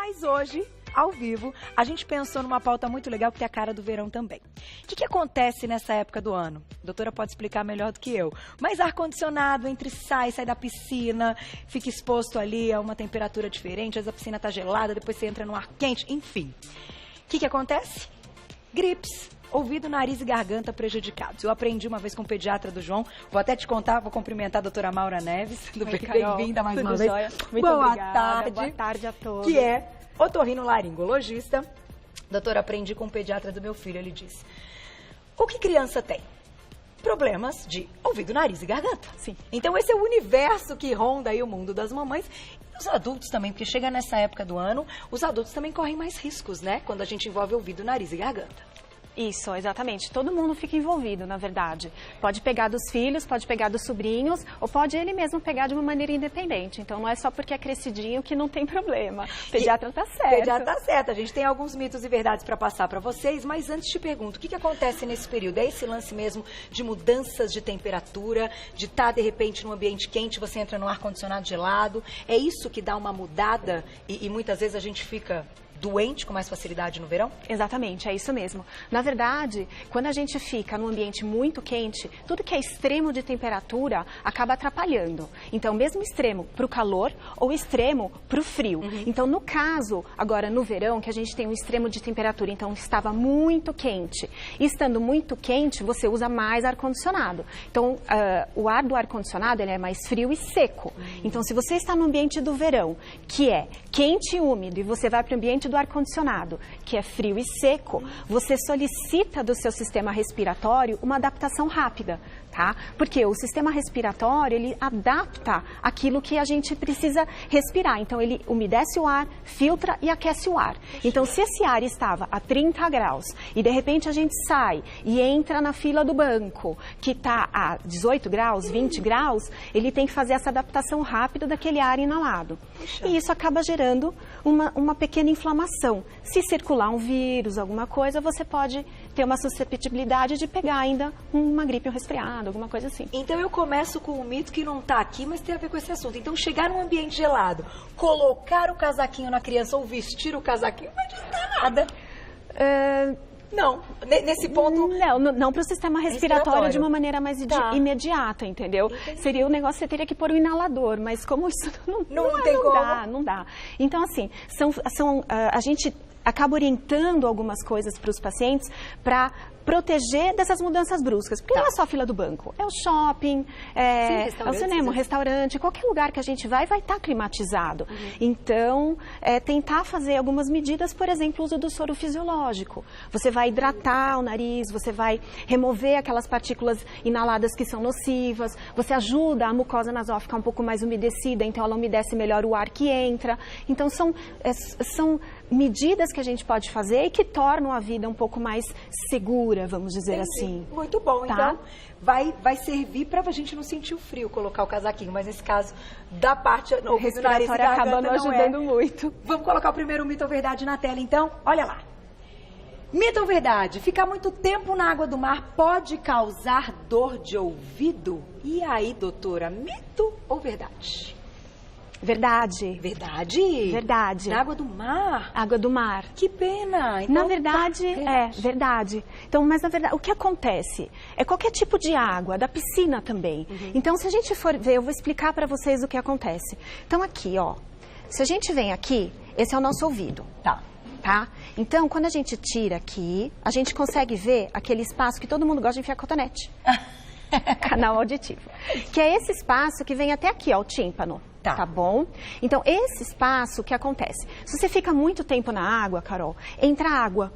Mas hoje, ao vivo, a gente pensou numa pauta muito legal que tem a cara do verão também. O que acontece nessa época do ano? A doutora pode explicar melhor do que eu. Mas ar-condicionado, sai da piscina, fica exposto ali a uma temperatura diferente, às vezes a piscina está gelada, depois você entra no ar quente, enfim. O que acontece? Gripes. Ouvido, nariz e garganta prejudicados. Eu aprendi uma vez com o pediatra do João. Vou até te contar, vou cumprimentar a doutora Maura Neves. Bem-vinda mais uma vez. Muito obrigada. Boa tarde a todos. Que é otorrinolaringologista. Doutora, aprendi com o pediatra do meu filho. Ele disse, o que criança tem? Problemas de ouvido, nariz e garganta. Sim. Então esse é o universo que ronda aí o mundo das mamães. E os adultos também, porque chega nessa época do ano, os adultos também correm mais riscos, né? Quando a gente envolve ouvido, nariz e garganta. Isso, exatamente. Todo mundo fica envolvido, na verdade. Pode pegar dos filhos, pode pegar dos sobrinhos, ou pode ele mesmo pegar de uma maneira independente. Então, não é só porque é crescidinho que não tem problema. O pediatra tá certo. O pediatra tá certo. A gente tem alguns mitos e verdades para passar para vocês, mas antes te pergunto, o que acontece nesse período? É esse lance mesmo de mudanças de temperatura, de estar, de repente, num ambiente quente, você entra no ar-condicionado gelado? É isso que dá uma mudada e muitas vezes a gente fica doente com mais facilidade no verão? Exatamente, é isso mesmo. Na verdade, quando a gente fica num ambiente muito quente, tudo que é extremo de temperatura acaba atrapalhando. Então, mesmo extremo para o calor ou extremo para o frio. Então, no caso, agora no verão, que a gente tem um extremo de temperatura, então estava muito quente. E estando muito quente, você usa mais ar-condicionado. Então, o ar do ar-condicionado ele é mais frio e seco. Então, se você está no ambiente do verão, que é quente e úmido, e você vai para o ambiente do ar-condicionado, que é frio e seco, você solicita do seu sistema respiratório uma adaptação rápida, tá? Porque o sistema respiratório, ele adapta aquilo que a gente precisa respirar. Então, ele umedece o ar, filtra e aquece o ar. Então, se esse ar estava a 30 graus e, de repente, a gente sai e entra na fila do banco, que está a 18 graus, 20 graus, ele tem que fazer essa adaptação rápida daquele ar inalado. E isso acaba gerando uma pequena inflamação. Se circular um vírus, alguma coisa, você pode ter uma susceptibilidade de pegar ainda uma gripe ou resfriado, alguma coisa assim. Então eu começo com um mito que não está aqui, mas tem a ver com esse assunto. Então chegar num ambiente gelado, colocar o casaquinho na criança ou vestir o casaquinho, não adianta nada. Não, nesse ponto... Não para o sistema respiratório de uma maneira mais imediata, entendeu? Entendi. Seria o negócio, você teria que pôr o inalador, mas como isso não dá. Então, assim, a gente acaba orientando algumas coisas para os pacientes para proteger dessas mudanças bruscas. Porque não é só a fila do banco, é o shopping, é o cinema, o restaurante, qualquer lugar que a gente vai estar climatizado. Então, tentar fazer algumas medidas, por exemplo, o uso do soro fisiológico. Você vai hidratar o nariz, você vai remover aquelas partículas inaladas que são nocivas, você ajuda a mucosa nasal a ficar um pouco mais umedecida, então ela umedece melhor o ar que entra. Então, são medidas que a gente pode fazer e que tornam a vida um pouco mais segura, vamos dizer assim. Muito bom, tá? Então vai servir para a gente não sentir o frio, colocar o casaquinho, mas nesse caso, da parte respiratória acaba não ajudando muito. Vamos colocar o primeiro mito ou verdade na tela, então? Olha lá. Mito ou verdade? Ficar muito tempo na água do mar pode causar dor de ouvido? E aí, doutora, mito ou verdade? Verdade. Verdade? Verdade. Na água do mar? Água do mar. Que pena. Então, na verdade, verdade. Então, mas na verdade, o que acontece? É qualquer tipo de água, da piscina também. Então, se a gente for ver, eu vou explicar para vocês o que acontece. Então, aqui, ó. Se a gente vem aqui, esse é o nosso ouvido. Tá? Então, quando a gente tira aqui, a gente consegue ver aquele espaço que todo mundo gosta de enfiar cotonete. Canal auditivo. Que é esse espaço que vem até aqui, ó, o tímpano. Tá bom? Então, esse espaço, o que acontece? Se você fica muito tempo na água, Carol, entra água.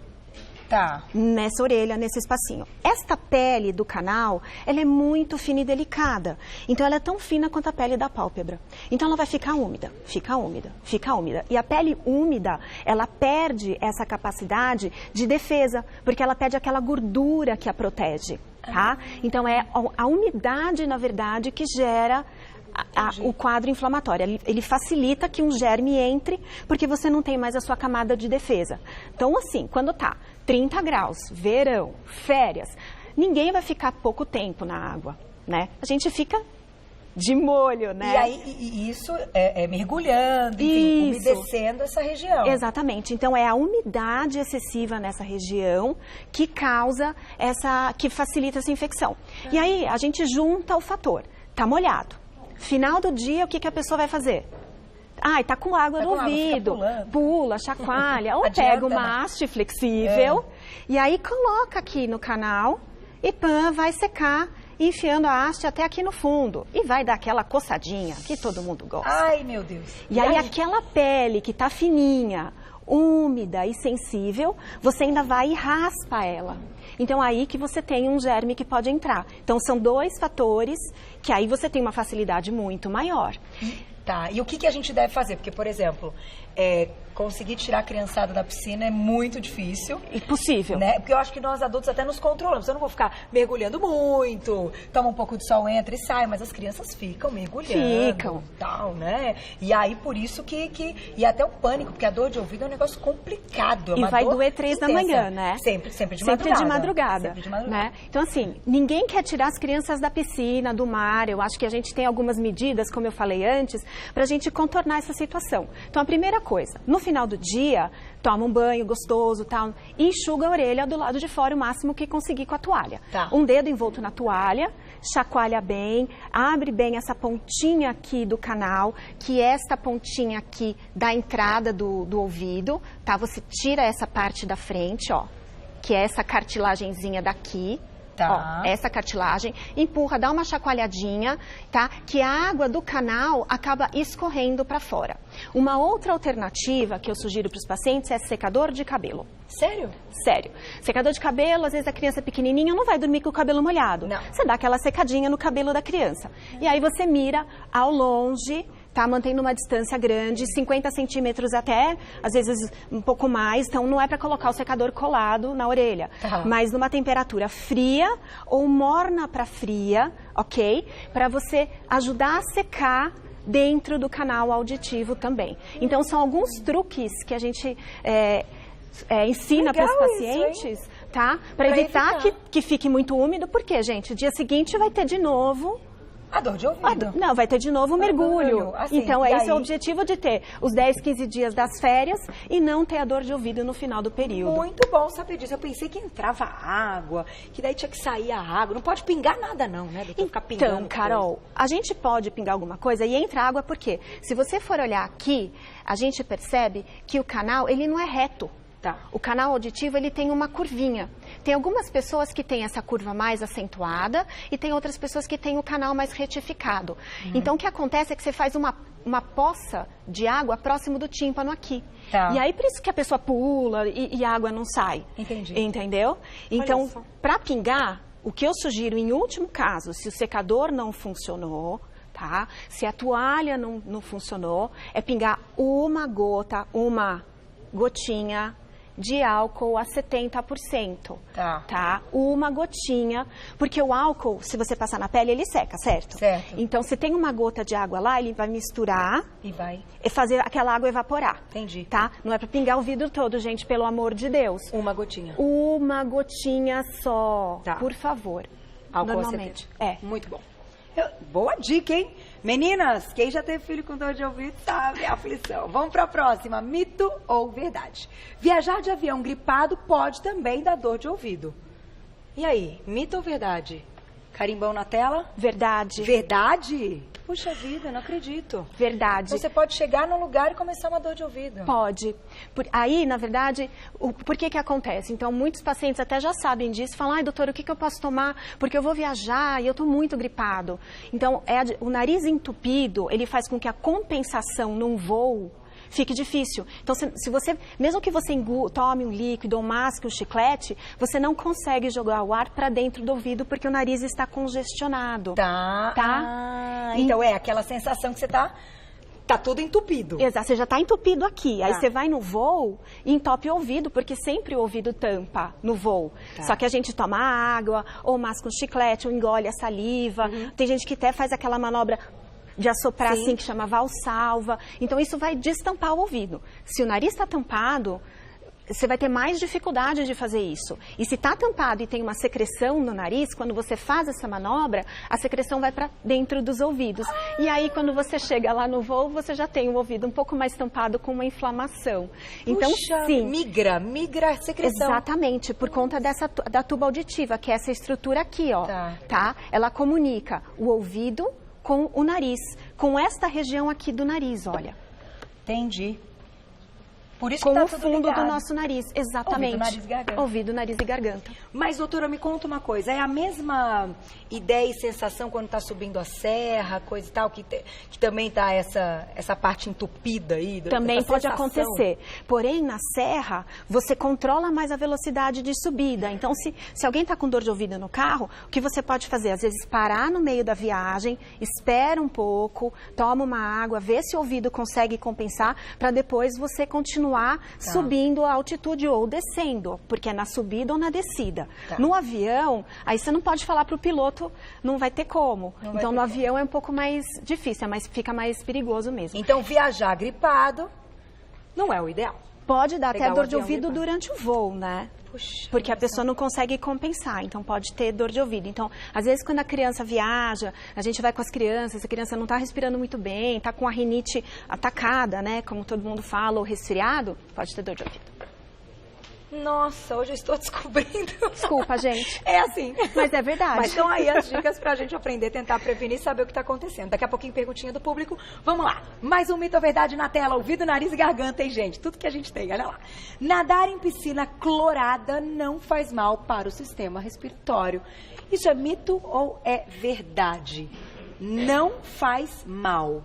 Nessa orelha, nesse espacinho. Esta pele do canal, ela é muito fina e delicada. Então, ela é tão fina quanto a pele da pálpebra. Então, ela vai ficar úmida, fica úmida, fica úmida. E a pele úmida, ela perde essa capacidade de defesa, porque ela perde aquela gordura que a protege, tá? Então, é a umidade, na verdade, que gera o quadro inflamatório. Ele facilita que um germe entre, porque você não tem mais a sua camada de defesa. Então, assim, quando tá 30 graus, verão, férias, ninguém vai ficar pouco tempo na água, né? A gente fica de molho, né? E aí, isso é mergulhando, enfim, umedecendo essa região. Exatamente. Então, é a umidade excessiva nessa região que causa que facilita essa infecção. E aí, a gente junta o fator. Tá molhado. Final do dia, o que a pessoa vai fazer? Ai, tá com água no ouvido, pula, chacoalha, ou pega uma haste flexível e aí coloca aqui no canal e vai secar, enfiando a haste até aqui no fundo. E vai dar aquela coçadinha que todo mundo gosta. Ai, meu Deus. E aí aquela pele que tá fininha, úmida e sensível, você ainda vai e raspa ela. Então, aí que você tem um germe que pode entrar. Então, são 2 fatores que aí você tem uma facilidade muito maior. Tá, e o que a gente deve fazer? Porque, por exemplo, conseguir tirar a criançada da piscina é muito difícil. Impossível. Né? Porque eu acho que nós adultos até nos controlamos. Eu não vou ficar mergulhando muito, toma um pouco de sol, entra e sai, mas as crianças ficam mergulhando. Ficam. Tal, né? E aí, por isso e até o pânico, porque a dor de ouvido é um negócio complicado. E vai doer 3 da manhã, né? Sempre de madrugada. Sempre de madrugada. Sempre de madrugada. Né? Então, assim, ninguém quer tirar as crianças da piscina, do mar. Eu acho que a gente tem algumas medidas, como eu falei antes, pra gente contornar essa situação. Então, a primeira coisa, no final do dia, toma um banho gostoso, tal, e enxuga a orelha do lado de fora o máximo que conseguir com a toalha. Tá. Um dedo envolto na toalha, chacoalha bem, abre bem essa pontinha aqui do canal, que é esta pontinha aqui da entrada do ouvido, tá? Você tira essa parte da frente, ó, que é essa cartilagenzinha daqui. Tá. Ó, essa cartilagem, empurra, dá uma chacoalhadinha, tá? Que a água do canal acaba escorrendo para fora. Uma outra alternativa que eu sugiro para os pacientes é secador de cabelo. Sério? Sério. Secador de cabelo, às vezes a criança pequenininha não vai dormir com o cabelo molhado. Não. Você dá aquela secadinha no cabelo da criança. E aí você mira ao longe, tá? Mantendo uma distância grande, 50 centímetros até, às vezes um pouco mais. Então, não é para colocar o secador colado na orelha. Tá. Mas numa temperatura fria ou morna para fria, ok? Para você ajudar a secar dentro do canal auditivo também. Então, são alguns truques que a gente ensina para os pacientes, tá? Para evitar que fique muito úmido, porque, gente, dia seguinte vai ter de novo a dor de ouvido. Não, vai ter de novo o mergulho. Assim, então, esse é o objetivo de ter os 10, 15 dias das férias e não ter a dor de ouvido no final do período. Muito bom saber disso. Eu pensei que entrava água, que daí tinha que sair a água. Não pode pingar nada não, né? Doutor? Ficar pingando então, Carol, a gente pode pingar alguma coisa e entra água porque se você for olhar aqui, a gente percebe que o canal, ele não é reto. Tá. O canal auditivo, ele tem uma curvinha. Tem algumas pessoas que têm essa curva mais acentuada e tem outras pessoas que têm o canal mais retificado. Então, o que acontece é que você faz uma poça de água próximo do tímpano aqui. Tá. E aí, por isso que a pessoa pula e a água não sai. Entendi. Entendeu? Então, para pingar, o que eu sugiro, em último caso, se o secador não funcionou, tá? Se a toalha não funcionou, é pingar uma gotinha de álcool a 70%, tá? Uma gotinha, porque o álcool, se você passar na pele, ele seca, certo? Certo. Então, se tem uma gota de água lá, ele vai misturar e fazer aquela água evaporar. Entendi. Tá? Não é para pingar o vidro todo, gente, pelo amor de Deus. Uma gotinha. Uma gotinha só, tá. Por favor. Álcool normalmente. Muito bom. Boa dica, hein? Meninas, quem já teve filho com dor de ouvido sabe a aflição. Vamos para a próxima. Mito ou verdade? Viajar de avião gripado pode também dar dor de ouvido. E aí, mito ou verdade? Carimbão na tela? Verdade. Verdade? Puxa vida, não acredito. Verdade. Então, você pode chegar num lugar e começar uma dor de ouvido. Pode. Aí, na verdade, por que acontece? Então, muitos pacientes até já sabem disso, falam, ai, doutora, o que eu posso tomar? Porque eu vou viajar e eu estou muito gripado. Então, o nariz entupido, ele faz com que a compensação num voo fique difícil. Então, se você, mesmo que você tome um líquido ou masque um chiclete, você não consegue jogar o ar para dentro do ouvido porque o nariz está congestionado. Tá? Então, aquela sensação que você tá tudo entupido. Exato, você já tá entupido aqui. Aí você vai no voo e entope o ouvido, porque sempre o ouvido tampa no voo. Só que a gente toma água, ou masca um chiclete, ou engole a saliva. Tem gente que até faz aquela manobra de assoprar assim, que chama valsalva. Então, isso vai destampar o ouvido. Se o nariz está tampado, você vai ter mais dificuldade de fazer isso. E se está tampado e tem uma secreção no nariz, quando você faz essa manobra, a secreção vai para dentro dos ouvidos. E aí, quando você chega lá no voo, você já tem o ouvido um pouco mais tampado com uma inflamação. Então, Puxa, sim. migra a secreção. Exatamente, por conta da tuba auditiva, que é essa estrutura aqui, ó. Tá? Ela comunica o ouvido com o nariz, com esta região aqui do nariz, olha. Entendi. Por isso com que tá o fundo ligado. do nosso nariz, exatamente. Ouvido, nariz e garganta. Ouvido, nariz e garganta. Mas, doutora, me conta uma coisa, é a mesma ideia e sensação quando está subindo a serra, coisa e tal, que também tá essa parte entupida aí? Também pode acontecer. Porém, na serra, você controla mais a velocidade de subida. Então, se alguém está com dor de ouvido no carro, o que você pode fazer? Às vezes, parar no meio da viagem, espera um pouco, toma uma água, vê se o ouvido consegue compensar, para depois você continuar subindo a altitude ou descendo, porque é na subida ou na descida. No avião, aí você não pode falar para o piloto, não vai ter como. Então, no avião é um pouco mais difícil, mas fica mais perigoso mesmo. Então, viajar gripado não é o ideal. Pode dar até dor de ouvido durante o voo, né? Puxa, porque a pessoa não consegue compensar, então pode ter dor de ouvido. Então, às vezes, quando a criança viaja, a gente vai com as crianças, a criança não está respirando muito bem, está com a rinite atacada, né? Como todo mundo fala, ou resfriado, pode ter dor de ouvido. Nossa, hoje eu estou descobrindo. Desculpa, gente. É assim. Mas é verdade. Mas estão aí as dicas pra gente aprender, tentar prevenir e saber o que está acontecendo. Daqui a pouquinho, perguntinha do público. Vamos lá. Mais um mito ou verdade na tela. Ouvido, nariz e garganta, hein, gente? Tudo que a gente tem, olha lá. Nadar em piscina clorada não faz mal para o sistema respiratório. Isso é mito ou é verdade? Não faz mal.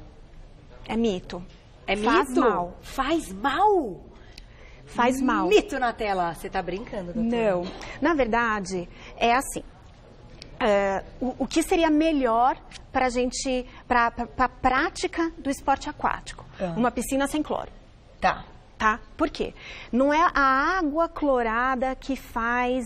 É mito. É faz mito? Mal. Faz mal? Faz mal. Mito na tela. Você tá brincando, doutora? Não. Na verdade, é assim. O que seria melhor para a gente, para a prática do esporte aquático? Uma piscina sem cloro. Tá. Por quê? Não é a água clorada que faz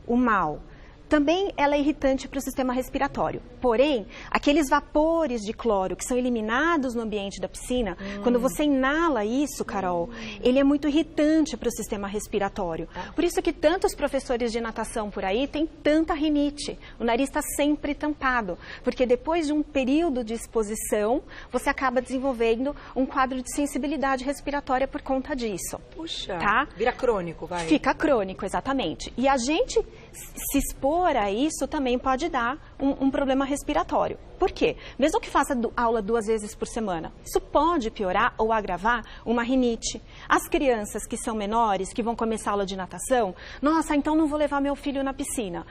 o mal. Também ela é irritante para o sistema respiratório. Porém, aqueles vapores de cloro que são eliminados no ambiente da piscina, quando você inala isso, Carol, ele é muito irritante para o sistema respiratório. Por isso que tantos professores de natação por aí têm tanta rinite. O nariz está sempre tampado, porque depois de um período de exposição, você acaba desenvolvendo um quadro de sensibilidade respiratória por conta disso. Puxa, tá? Vira crônico, vai. Fica crônico, exatamente. E a gente se expor a isso também pode dar um problema respiratório. Por quê? Mesmo que faça aula 2 vezes por semana, isso pode piorar ou agravar uma rinite. As crianças que são menores, que vão começar aula de natação, nossa, então não vou levar meu filho na piscina.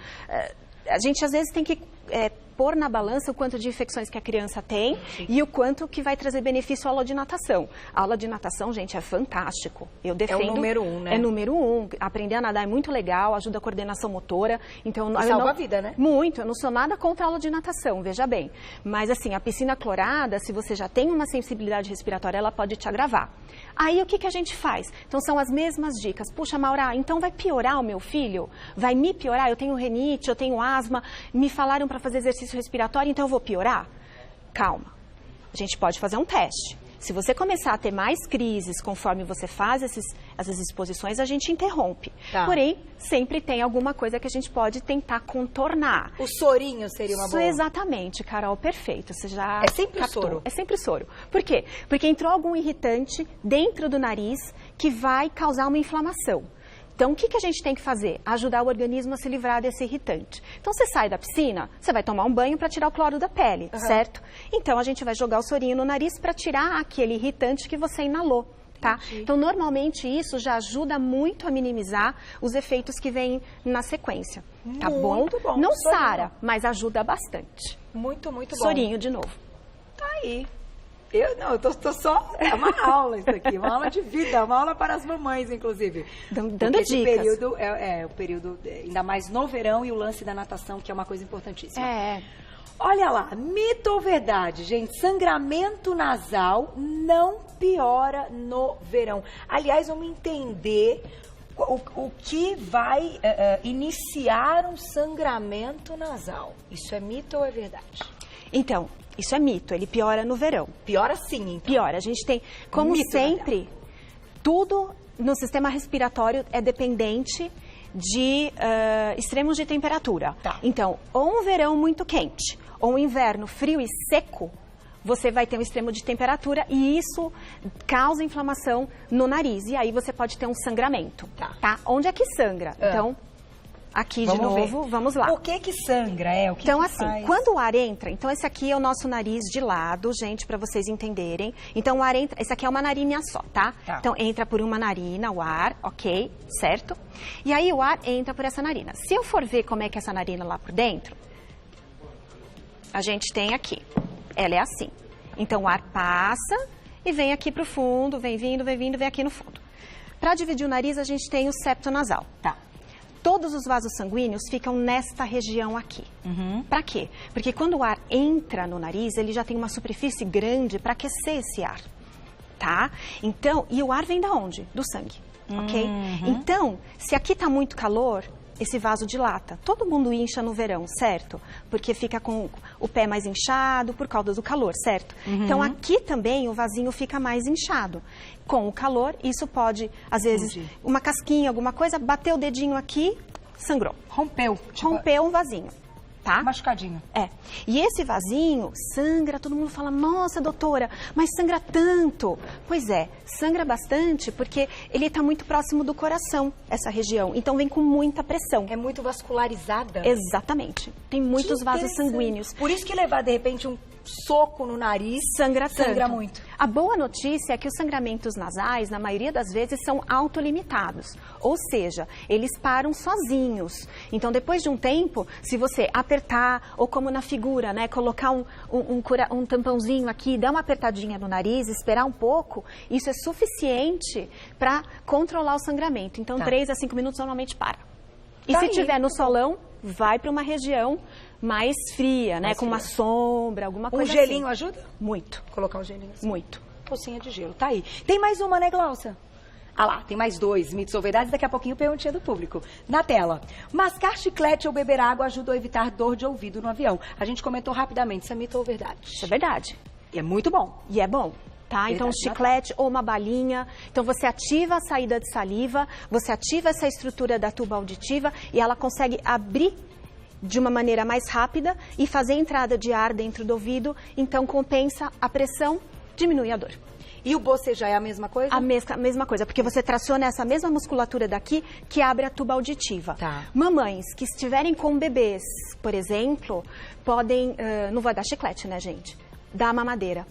A gente às vezes tem que pôr na balança o quanto de infecções que a criança tem e o quanto que vai trazer benefício à aula de natação. A aula de natação, gente, é fantástico. Eu defendo. É o número 1, né? É número 1. Aprender a nadar é muito legal, ajuda a coordenação motora. Então, salva a vida, né? Muito. Eu não sou nada contra a aula de natação, veja bem. Mas, assim, a piscina clorada, se você já tem uma sensibilidade respiratória, ela pode te agravar. Aí, o que a gente faz? Então, são as mesmas dicas. Puxa, Maura, então vai piorar o meu filho? Vai me piorar? Eu tenho rinite, eu tenho asma, me falaram para fazer exercício respiratório, então eu vou piorar? Calma. A gente pode fazer um teste. Se você começar a ter mais crises conforme você faz essas exposições, a gente interrompe. Porém, sempre tem alguma coisa que a gente pode tentar contornar. O sorinho seria uma boa? Exatamente, Carol, perfeito. Você já É sempre captou. soro? É sempre soro. Por quê? Porque entrou algum irritante dentro do nariz que vai causar uma inflamação. Então, o que a gente tem que fazer? Ajudar o organismo a se livrar desse irritante. Então, você sai da piscina, você vai tomar um banho para tirar o cloro da pele, certo? Então, a gente vai jogar o sorinho no nariz para tirar aquele irritante que você inalou, tá? Então, normalmente, isso já ajuda muito a minimizar os efeitos que vêm na sequência, tá bom? Muito bom. Não sara, mas ajuda bastante. Muito, muito bom. Sorinho de novo. Tá aí. Eu tô só... É uma aula isso aqui, uma aula de vida, uma aula para as mamães, inclusive. Dando dicas. Esse período o período, ainda mais no verão, e o lance da natação, que é uma coisa importantíssima. Olha lá, mito ou verdade, gente? Sangramento nasal não piora no verão. Aliás, vamos entender o que vai iniciar um sangramento nasal. Isso é mito ou é verdade? Então, isso é mito, ele piora no verão. Piora sim, então. Piora, a gente tem, como sempre, tudo no sistema respiratório é dependente de extremos de temperatura. Tá. Então, ou um verão muito quente, ou um inverno frio e seco, você vai ter um extremo de temperatura e isso causa inflamação no nariz. E aí você pode ter um sangramento, tá? Onde é que sangra? Então, aqui de novo, vamos lá. O que sangra? O que então, que assim, faz? quando o ar entra, então esse aqui é o nosso nariz de lado, gente, para vocês entenderem. Então, o ar entra, esse aqui é uma narina só, tá? Então, entra por uma narina o ar, ok, certo? E aí o ar entra por essa narina. Se eu for ver como é que é essa narina lá por dentro, a gente tem aqui. Ela é assim. Então, o ar passa e vem aqui para o fundo, vem vindo, vem aqui no fundo. Para dividir o nariz, a gente tem o septo nasal. Tá. Todos os vasos sanguíneos ficam nesta região aqui. Para quê? Porque quando o ar entra no nariz, ele já tem uma superfície grande para aquecer esse ar, tá? Então, e o ar vem da onde? Do sangue, ok? Então, se aqui tá muito calor, esse vaso dilata. Todo mundo incha no verão, certo? Porque fica com o pé mais inchado por causa do calor, certo? Então, aqui também o vasinho fica mais inchado. Com o calor, isso pode, às vezes, uma casquinha, alguma coisa, bateu o dedinho aqui, sangrou. Rompeu. Rompeu um vasinho, tá? Machucadinho. E esse vasinho sangra, todo mundo fala, nossa, doutora, mas sangra tanto. Pois é, sangra bastante porque ele está muito próximo do coração, essa região. Então vem com muita pressão. É muito vascularizada. Exatamente. Tem muitos vasos sanguíneos. Por isso que levar, de repente, um soco no nariz sangra muito. A boa notícia é que os sangramentos nasais, na maioria das vezes, são autolimitados. Ou seja, eles param sozinhos. Então, depois de um tempo, se você apertar, ou como na figura, né, colocar um tampãozinho aqui, dar uma apertadinha no nariz, esperar um pouco, isso é suficiente para controlar o sangramento. Então, 3 a 5 minutos normalmente para. E se tiver no solão, vai para uma região mais fria, né? Com uma sombra, alguma coisa assim. Um gelinho ajuda? Muito. Colocar um gelinho assim. Muito. Pocinha de gelo, tá aí. Tem mais uma, né, Glaucia? Ah lá, tem mais 2 mitos ou verdades, daqui a pouquinho perguntinha do público. Na tela, mascar chiclete ou beber água ajuda a evitar dor de ouvido no avião. A gente comentou rapidamente, isso é mito ou verdade? Isso é verdade. E é muito bom. E é bom. Tá? Então, um chiclete ou uma balinha. Então, você ativa a saída de saliva, você ativa essa estrutura da tuba auditiva e ela consegue abrir de uma maneira mais rápida e fazer entrada de ar dentro do ouvido. Então, compensa a pressão, diminui a dor. E o bocejar é a mesma coisa? A mesma coisa, porque você traciona essa mesma musculatura daqui que abre a tuba auditiva. Tá. Mamães que estiverem com bebês, por exemplo, podem... não vai dar chiclete, né, gente? Dar a mamadeira.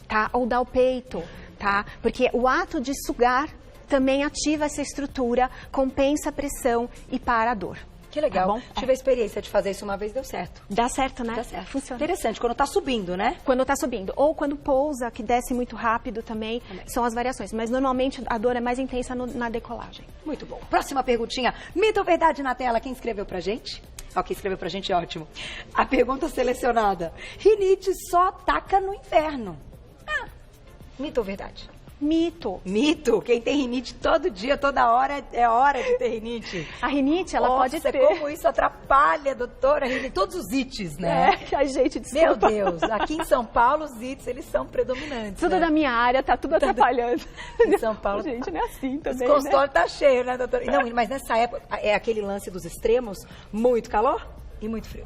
Tá? Ou dar o peito, tá? Porque o ato de sugar também ativa essa estrutura, compensa a pressão e para a dor. Que legal. Tá bom? Tive a experiência de fazer isso uma vez, deu certo. Dá certo, né? Dá certo. Funciona. Interessante, quando tá subindo, né? Quando tá subindo. Ou quando pousa, que desce muito rápido também, são as variações. Mas normalmente a dor é mais intensa na decolagem. Muito bom. Próxima perguntinha. Mito ou verdade na tela? Quem escreveu pra gente? Ó, quem escreveu pra gente é ótimo. A pergunta selecionada. Rinite só ataca no inverno. Mito ou verdade? Mito. Mito? Quem tem rinite todo dia, toda hora, é hora de ter rinite. A rinite, ela pode ter. Como isso atrapalha, doutora? Todos os ites, né? A gente Meu Deus, aqui em São Paulo os ites, eles são predominantes. Tudo da minha área, tá tudo atrapalhando. Em São Paulo. Gente, não é assim também, o consultório tá cheio, né, doutora? Não, mas nessa época, é aquele lance dos extremos, muito calor e muito frio.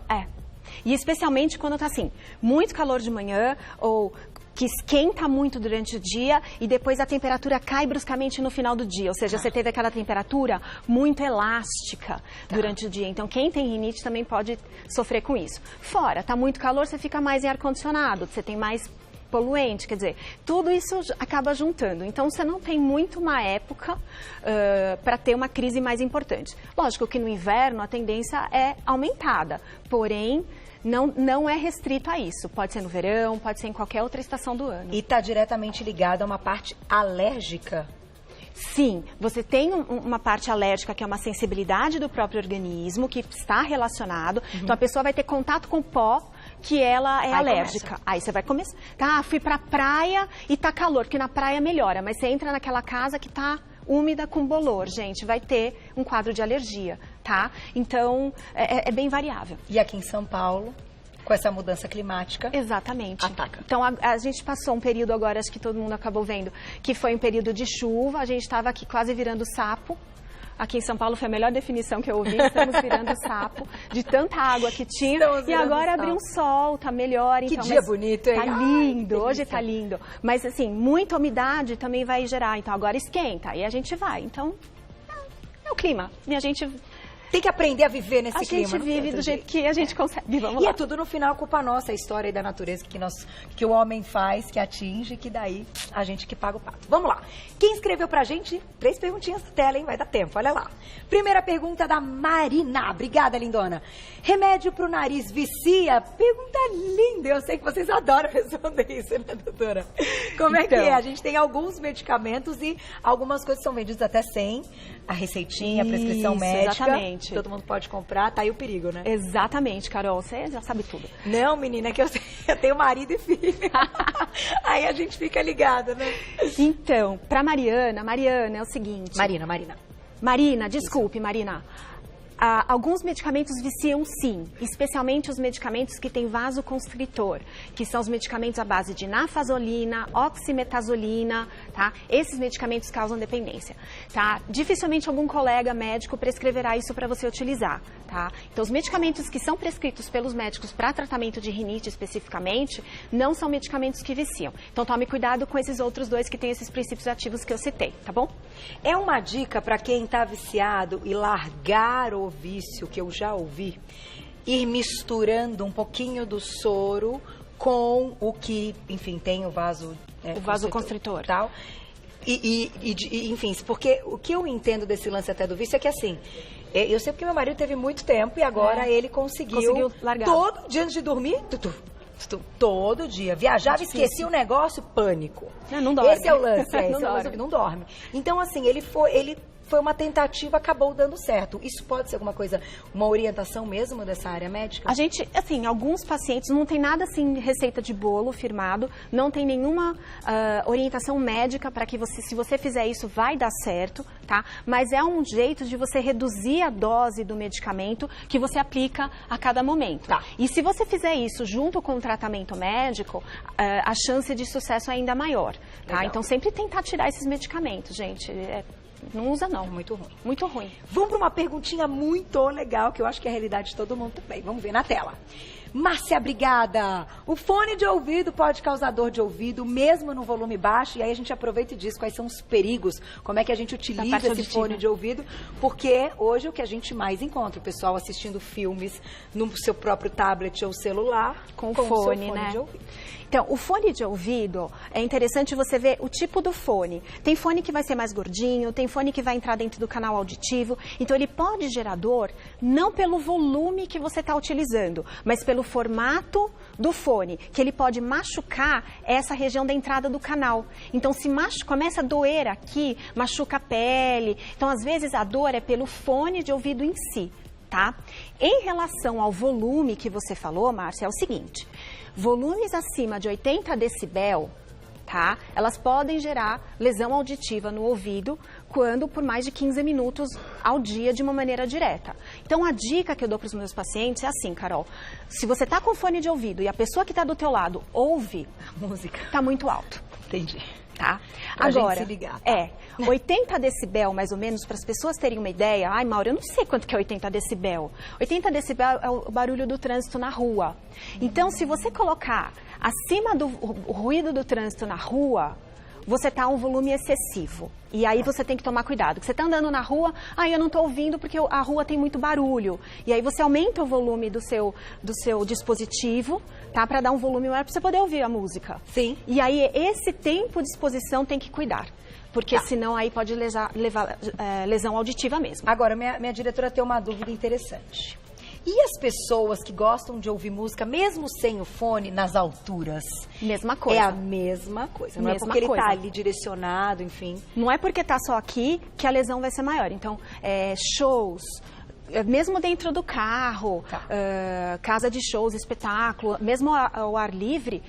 E especialmente quando tá assim, muito calor de manhã ou que esquenta muito durante o dia e depois a temperatura cai bruscamente no final do dia. Ou seja, você teve aquela temperatura muito elástica durante o dia. Então, quem tem rinite também pode sofrer com isso. Fora, tá muito calor, você fica mais em ar-condicionado, você tem mais poluente, quer dizer, tudo isso acaba juntando. Então, você não tem muito uma época para ter uma crise mais importante. Lógico que no inverno a tendência é aumentada, porém, não é restrito a isso. Pode ser no verão, pode ser em qualquer outra estação do ano. E está diretamente ligado a uma parte alérgica? Sim, você tem uma parte alérgica que é uma sensibilidade do próprio organismo que está relacionado. Então, a pessoa vai ter contato com pó que ela é alérgica. Aí você vai começar. Tá, fui pra praia e tá calor, porque na praia melhora. Mas você entra naquela casa que tá úmida com bolor, gente, vai ter um quadro de alergia, tá? Então, é bem variável. E aqui em São Paulo, com essa mudança climática. Exatamente. Ataca. Então, a gente passou um período agora, acho que todo mundo acabou vendo, que foi um período de chuva, a gente estava aqui quase virando sapo. Aqui em São Paulo foi a melhor definição que eu ouvi, estamos virando sapo, de tanta água que tinha. E agora abriu um sol, tá melhor. Que então, dia bonito, hein? Tá lindo, hoje tá lindo. Mas assim, muita umidade também vai gerar, então agora esquenta, e a gente vai. Então, é o clima. E a gente... Tem que aprender a viver nesse clima. A gente vive do jeito que a gente consegue. Vamos lá. E é tudo no final culpa nossa, a história aí da natureza que o homem faz, que atinge, que daí a gente que paga o pato. Vamos lá. Quem escreveu pra gente? 3 perguntinhas na tela, hein? Vai dar tempo, olha lá. Primeira pergunta da Marina. Obrigada, lindona. Remédio pro nariz vicia? Pergunta linda. Eu sei que vocês adoram responder isso, né, doutora? Como é que é? A gente tem alguns medicamentos e algumas coisas são vendidas até sem a receitinha, a prescrição médica. Exatamente. Todo mundo pode comprar, tá aí o perigo, né? Exatamente, Carol, você já sabe tudo. Não, menina, é que eu tenho marido e filho. Aí a gente fica ligado, né? Então, pra Mariana é o seguinte... Marina, desculpe, Marina. Alguns medicamentos viciam sim, especialmente os medicamentos que têm vasoconstritor, que são os medicamentos à base de nafazolina, oximetazolina, tá? Esses medicamentos causam dependência, tá? Dificilmente algum colega médico prescreverá isso para você utilizar, tá? Então, os medicamentos que são prescritos pelos médicos para tratamento de rinite especificamente, não são medicamentos que viciam. Então, tome cuidado com esses outros 2 que têm esses princípios ativos que eu citei, tá bom? É uma dica para quem está viciado e largar o vício, que eu já ouvi, ir misturando um pouquinho do soro com o que, enfim, tem o vasoconstritor, tal. Enfim, porque o que eu entendo desse lance até do vício é que assim, eu sei porque meu marido teve muito tempo e agora ele conseguiu largar. Todo dia antes de dormir, todo dia. Viajava, esquecia o negócio, pânico. Não dorme. Esse é o lance, não dorme. Então, assim, ele foi uma tentativa, acabou dando certo. Isso pode ser alguma coisa, uma orientação mesmo dessa área médica? A gente, assim, alguns pacientes não tem nada assim, receita de bolo firmado, não tem nenhuma orientação médica para que você, se você fizer isso, vai dar certo, tá? Mas é um jeito de você reduzir a dose do medicamento que você aplica a cada momento. Tá. E se você fizer isso junto com o tratamento médico, a chance de sucesso é ainda maior, tá? Legal. Então, sempre tentar tirar esses medicamentos, gente. Não usa, não. É muito ruim. Muito ruim. Vamos para uma perguntinha muito legal, que eu acho que é a realidade de todo mundo também. Vamos ver na tela. Márcia, obrigada. O fone de ouvido pode causar dor de ouvido, mesmo no volume baixo. E aí a gente aproveita e diz quais são os perigos, como é que a gente utiliza esse fone de ouvido. Porque hoje o que a gente mais encontra, o pessoal assistindo filmes no seu próprio tablet ou celular com o fone, né? De ouvido. Então, o fone de ouvido, é interessante você ver o tipo do fone. Tem fone que vai ser mais gordinho, tem fone que vai entrar dentro do canal auditivo. Então, ele pode gerar dor não pelo volume que você está utilizando, mas pelo formato do fone, que ele pode machucar essa região da entrada do canal. Então, se começa a doer aqui, machuca a pele. Então, às vezes, a dor é pelo fone de ouvido em si, tá? Em relação ao volume que você falou, Márcia, é o seguinte... Volumes acima de 80 decibel, tá? Elas podem gerar lesão auditiva no ouvido quando por mais de 15 minutos ao dia de uma maneira direta. Então, a dica que eu dou para os meus pacientes é assim, Carol. Se você está com fone de ouvido e a pessoa que está do teu lado ouve, a música está muito alto. Entendi. Tá? Pra agora, gente se ligar, tá? 80 decibel, mais ou menos, para as pessoas terem uma ideia. Ai, Mauro, eu não sei quanto que é 80 decibel. 80 decibel é o barulho do trânsito na rua. Então, se você colocar acima do ruído do trânsito na rua, você está a um volume excessivo. E aí você tem que tomar cuidado. Você está andando na rua, eu não estou ouvindo porque a rua tem muito barulho. E aí você aumenta o volume do seu dispositivo, tá? Para dar um volume maior para você poder ouvir a música. Sim. E aí esse tempo de exposição tem que cuidar. Porque senão aí pode levar lesão auditiva mesmo. Agora, minha diretora tem uma dúvida interessante. E as pessoas que gostam de ouvir música, mesmo sem o fone, nas alturas? Mesma coisa. É a mesma coisa. Não é porque ele está ali direcionado, enfim. Não é porque está só aqui que a lesão vai ser maior. Então, shows, mesmo dentro do carro, casa de shows, espetáculo, mesmo ao ar livre,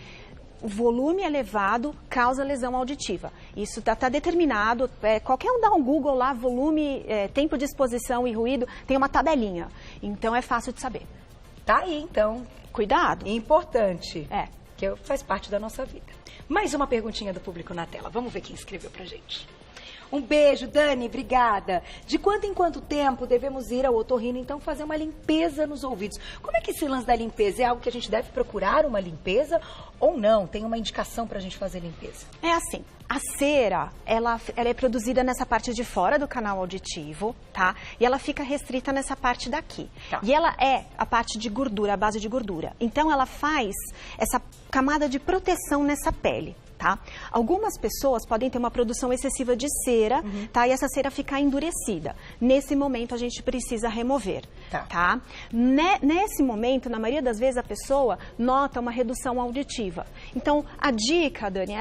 o volume elevado causa lesão auditiva. Isso está determinado. Qualquer um dá um Google lá, volume, tempo de exposição e ruído, tem uma tabelinha. Então é fácil de saber. Tá aí, então. Cuidado. Importante. É. Que faz parte da nossa vida. Mais uma perguntinha do público na tela. Vamos ver quem escreveu pra gente. Um beijo, Dani, obrigada. De quanto em quanto tempo devemos ir ao otorrino, então, fazer uma limpeza nos ouvidos? Como é que esse lance da limpeza é algo que a gente deve procurar uma limpeza ou não? Tem uma indicação pra gente fazer limpeza? É assim, a cera, ela é produzida nessa parte de fora do canal auditivo, tá? E ela fica restrita nessa parte daqui. Tá. E ela é a parte de gordura, a base de gordura. Então, ela faz essa camada de proteção nessa pele. Tá? Algumas pessoas podem ter uma produção excessiva de cera, tá? E essa cera ficar endurecida. Nesse momento, a gente precisa remover, tá? Nesse momento, na maioria das vezes, a pessoa nota uma redução auditiva. Então, a dica, Dani,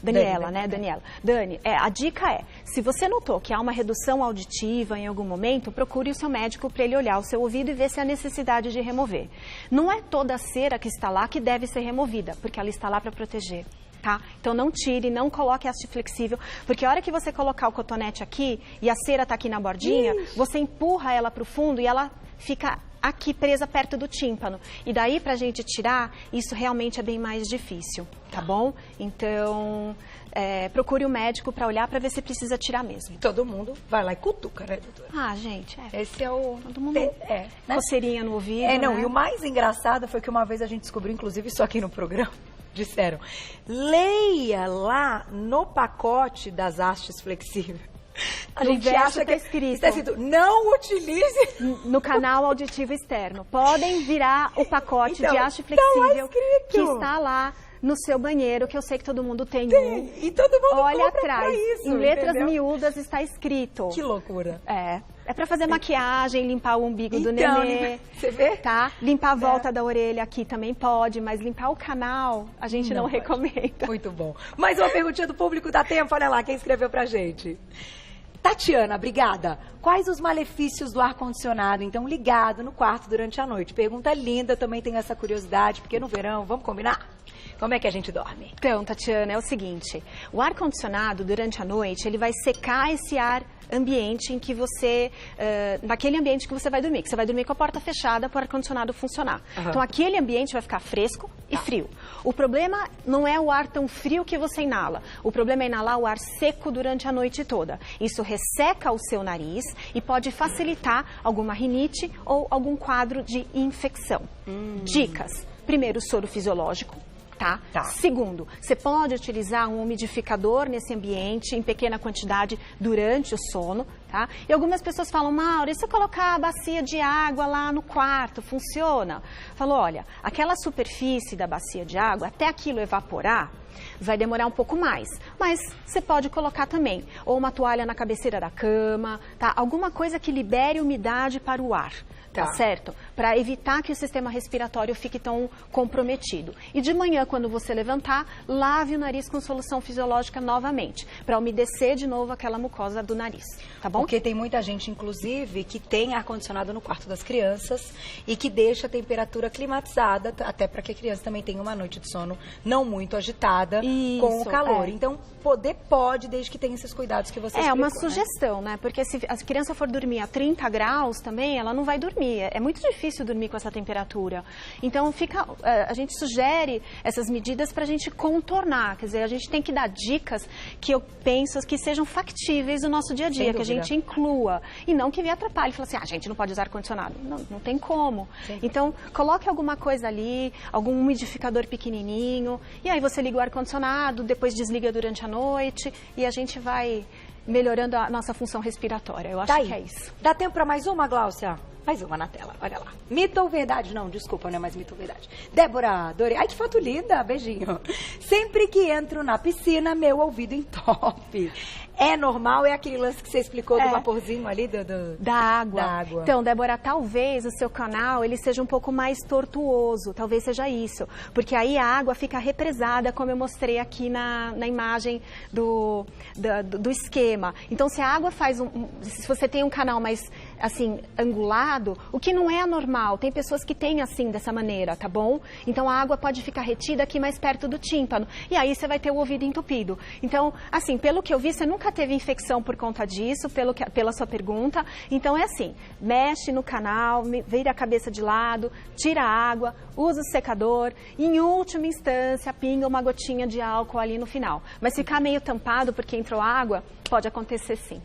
Daniela, né, Daniela? Dani, a dica é, se você notou que há uma redução auditiva em algum momento, procure o seu médico para ele olhar o seu ouvido e ver se há necessidade de remover. Não é toda a cera que está lá que deve ser removida, porque ela está lá para proteger. Tá? Então não tire, não coloque haste flexível, porque a hora que você colocar o cotonete aqui e a cera tá aqui na bordinha, você empurra ela para o fundo e ela fica aqui presa perto do tímpano. E daí pra gente tirar, isso realmente é bem mais difícil, tá bom? Então, procure o médico para olhar para ver se precisa tirar mesmo. Todo mundo vai lá e cutuca, né, doutora? Ah, gente, Esse é o... Todo mundo né? Coceirinha no ouvido, não, né? E o mais engraçado foi que uma vez a gente descobriu, inclusive isso aqui no programa, disseram, leia lá no pacote das hastes flexíveis. A gente acha que está escrito, não utilize no canal auditivo externo. Podem virar o pacote de haste flexível que está lá no seu banheiro, que eu sei que todo mundo tem um. E todo mundo olha compra atrás, pra isso, em letras entendeu? miúdas está escrito. Que loucura. É para fazer maquiagem, limpar o umbigo do nenê. Você vê? Tá? Limpar a volta da orelha aqui também pode, mas limpar o canal a gente não recomenda. Muito bom. Mais uma perguntinha do público, dá tempo? Olha lá, quem escreveu pra gente. Tatiana, obrigada. Quais os malefícios do ar-condicionado, então, ligado no quarto durante a noite? Pergunta linda, também tenho essa curiosidade, porque no verão, vamos combinar? Como é que a gente dorme? Então, Tatiana, é o seguinte, o ar-condicionado, durante a noite, ele vai secar esse ar ambiente em que você, naquele ambiente que você vai dormir, que você vai dormir com a porta fechada para o ar-condicionado funcionar. Então, aquele ambiente vai ficar fresco e frio. O problema não é o ar tão frio que você inala, o problema é inalar o ar seco durante a noite toda. Isso resseca o seu nariz e pode facilitar alguma rinite ou algum quadro de infecção. Dicas. Primeiro, soro fisiológico. Tá? Segundo, você pode utilizar um umidificador nesse ambiente em pequena quantidade durante o sono, tá? E algumas pessoas falam, Mauro, e se eu colocar a bacia de água lá no quarto, funciona? Falou, olha, aquela superfície da bacia de água, até aquilo evaporar, vai demorar um pouco mais, mas você pode colocar também, ou uma toalha na cabeceira da cama, tá? Alguma coisa que libere umidade para o ar. Tá certo? Para evitar que o sistema respiratório fique tão comprometido. E de manhã, quando você levantar, lave o nariz com solução fisiológica novamente, para umedecer de novo aquela mucosa do nariz, tá bom? Porque tem muita gente, inclusive, que tem ar-condicionado no quarto das crianças e que deixa a temperatura climatizada, até para que a criança também tenha uma noite de sono não muito agitada com o calor. Então, pode, desde que tenha esses cuidados que você explicou, uma sugestão, né? Porque se a criança for dormir a 30 graus também, ela não vai dormir. É muito difícil dormir com essa temperatura. Então, a gente sugere essas medidas para a gente contornar. Quer dizer, a gente tem que dar dicas que eu penso que sejam factíveis no nosso dia a dia, que a gente inclua. E não que me atrapalhe. Fala assim, a gente não pode usar ar-condicionado. Não tem como. Então, coloque alguma coisa ali, algum umidificador pequenininho. E aí você liga o ar-condicionado, depois desliga durante a noite. E a gente vai melhorando a nossa função respiratória. Eu acho que é isso. Dá tempo para mais uma, Gláucia? Mais uma na tela, olha lá. Mito ou verdade? Não, desculpa, não é mais mito ou verdade. Débora, adorei. Ai, que foto linda, beijinho. Sempre que entro na piscina, meu ouvido entope. É normal? É aquele lance que você explicou do vaporzinho ali? Da água. Então, Débora, talvez o seu canal ele seja um pouco mais tortuoso. Talvez seja isso. Porque aí a água fica represada, como eu mostrei aqui na imagem do esquema. Então, se a água se você tem um canal mais assim, angulado, o que não é anormal. Tem pessoas que têm assim, dessa maneira, tá bom? Então a água pode ficar retida aqui mais perto do tímpano. E aí você vai ter o ouvido entupido. Então, assim, pelo que eu vi, você nunca teve infecção por conta disso, pela sua pergunta. Então é assim, mexe no canal, vira a cabeça de lado, tira a água, usa o secador. E, em última instância, pinga uma gotinha de álcool ali no final. Mas ficar meio tampado porque entrou água, pode acontecer sim.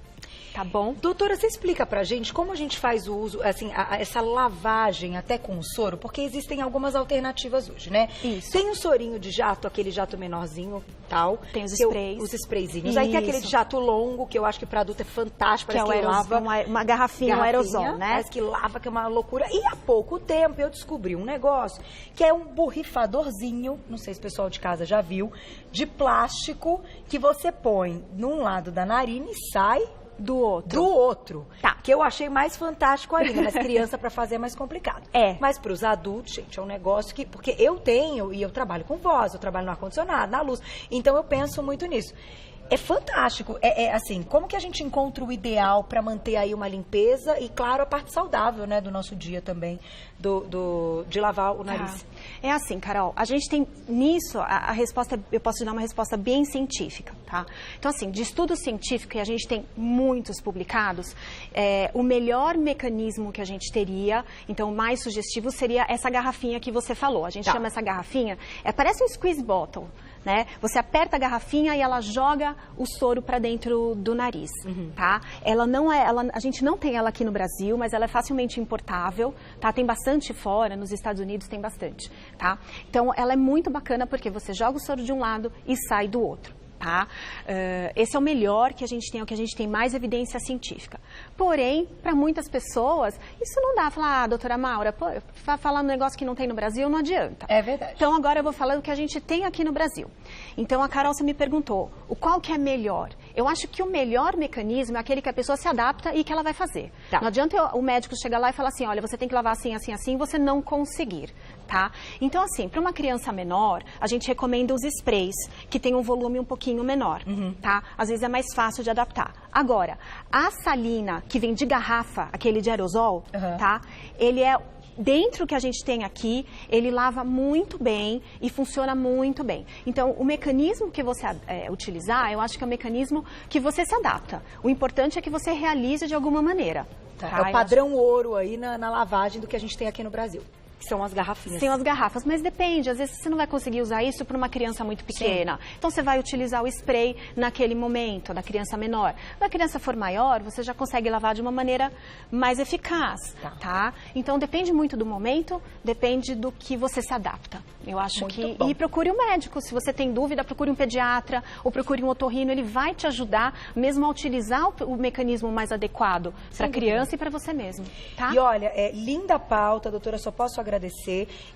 Tá bom? Doutora, você explica pra gente como a gente faz o uso, assim, essa lavagem até com o soro, porque existem algumas alternativas hoje, né? Isso. Tem o sorinho de jato, aquele jato menorzinho, tal. Tem os sprays. Os sprayzinhos. Aí tem aquele de jato longo, que eu acho que pra adulto é fantástico, que parece é que lava. uma garrafinha, um aerosol, né? Parece que lava, que é uma loucura. E há pouco tempo eu descobri um negócio, que é um borrifadorzinho, não sei se o pessoal de casa já viu, de plástico, que você põe num lado da narina e sai do outro. Do outro. Tá. Que eu achei mais fantástico ainda, mas criança para fazer é mais complicado. É. Mas para os adultos, gente, é um negócio que... Porque eu tenho, e eu trabalho com voz, eu trabalho no ar-condicionado, na luz. Então eu penso muito nisso. É fantástico. Assim, como que a gente encontra o ideal para manter aí uma limpeza e, claro, a parte saudável, né, do nosso dia também, de lavar o nariz. É assim, Carol, a gente tem nisso, a resposta, eu posso te dar uma resposta bem científica, tá? Então, assim, de estudo científico, e a gente tem muitos publicados, o melhor mecanismo que a gente teria, então o mais sugestivo seria essa garrafinha que você falou. A gente chama essa garrafinha, parece um squeeze bottle, né? Você aperta a garrafinha e ela joga o soro para dentro do nariz, tá? Ela não é, a gente não tem ela aqui no Brasil, mas ela é facilmente importável, tá? Tem bastante fora, nos Estados Unidos tem bastante, tá? Então, ela é muito bacana porque você joga o soro de um lado e sai do outro. Tá? Esse é o melhor que a gente tem, é o que a gente tem mais evidência científica. Porém, para muitas pessoas, isso não dá. Falar, doutora Maura, pô, falar um negócio que não tem no Brasil não adianta. É verdade. Então, agora eu vou falar do que a gente tem aqui no Brasil. Então, a Carol, você me perguntou, qual que é melhor? Eu acho que o melhor mecanismo é aquele que a pessoa se adapta e que ela vai fazer. Tá. Não adianta o médico chegar lá e falar assim, olha, você tem que lavar assim, assim, assim, e você não conseguir. Tá? Então, assim, para uma criança menor, a gente recomenda os sprays, que tem um volume um pouquinho menor, tá? Às vezes é mais fácil de adaptar. Agora, a salina, que vem de garrafa, aquele de aerosol, tá? Ele é... Dentro que a gente tem aqui, ele lava muito bem e funciona muito bem. Então, o mecanismo que você utilizar, eu acho que é um mecanismo que você se adapta. O importante é que você realize de alguma maneira. Tá? É o padrão ouro aí na lavagem do que a gente tem aqui no Brasil. Que são as garrafinhas. São as garrafas, mas depende. Às vezes você não vai conseguir usar isso para uma criança muito pequena. Sim. Então você vai utilizar o spray naquele momento, da criança menor. Se a criança for maior, você já consegue lavar de uma maneira mais eficaz, tá? Então depende muito do momento, depende do que você se adapta. Eu acho muito que... Bom. E procure um médico. Se você tem dúvida, procure um pediatra ou procure um otorrino. Ele vai te ajudar mesmo a utilizar o mecanismo mais adequado para a criança e para você mesmo, tá? E olha, linda pauta, doutora, só posso agradecer.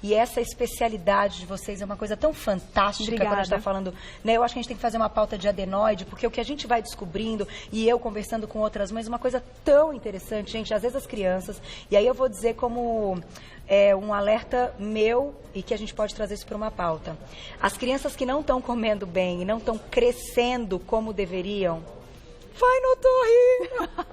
E essa especialidade de vocês é uma coisa tão fantástica. Obrigada. Quando a gente está falando, né? Eu acho que a gente tem que fazer uma pauta de adenoide, porque o que a gente vai descobrindo, e eu conversando com outras mães, uma coisa tão interessante, gente, às vezes as crianças, e aí eu vou dizer como um alerta meu e que a gente pode trazer isso para uma pauta. As crianças que não estão comendo bem e não estão crescendo como deveriam, vai no otorrino.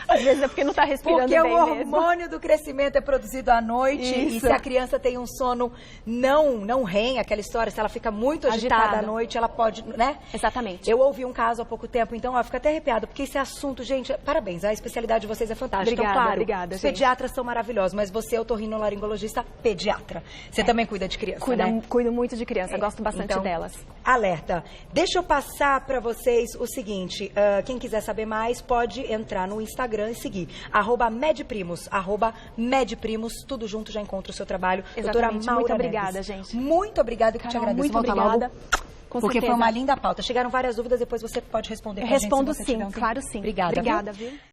Às vezes é porque não está respirando bem mesmo. Porque o hormônio do crescimento é produzido à noite. Isso. E se a criança tem um sono não REM, aquela história, se ela fica muito agitada à noite, ela pode, né? Exatamente. Eu ouvi um caso há pouco tempo, então, fica até arrepiado, porque esse assunto, gente, parabéns, a especialidade de vocês é fantástica. Obrigada, então, claro, obrigada, os pediatras são maravilhosos, mas você é otorrinolaringologista pediatra. Você também cuida de criança, né? Cuido muito de criança, gosto bastante delas. Alerta. Deixa eu passar para vocês o seguinte, quem quiser saber mais, pode entrar no Instagram e seguir, @medprimos, @medprimos, tudo junto, já encontra o seu trabalho. Doutora Maura muito obrigada, Neves. gente. Muito obrigada, que te agradeço. Muito Volta obrigada. Logo, porque foi uma linda pauta. Chegaram várias dúvidas, depois você pode responder pra gente. Respondo Se você sim, tiver um claro sim. Obrigada, viu?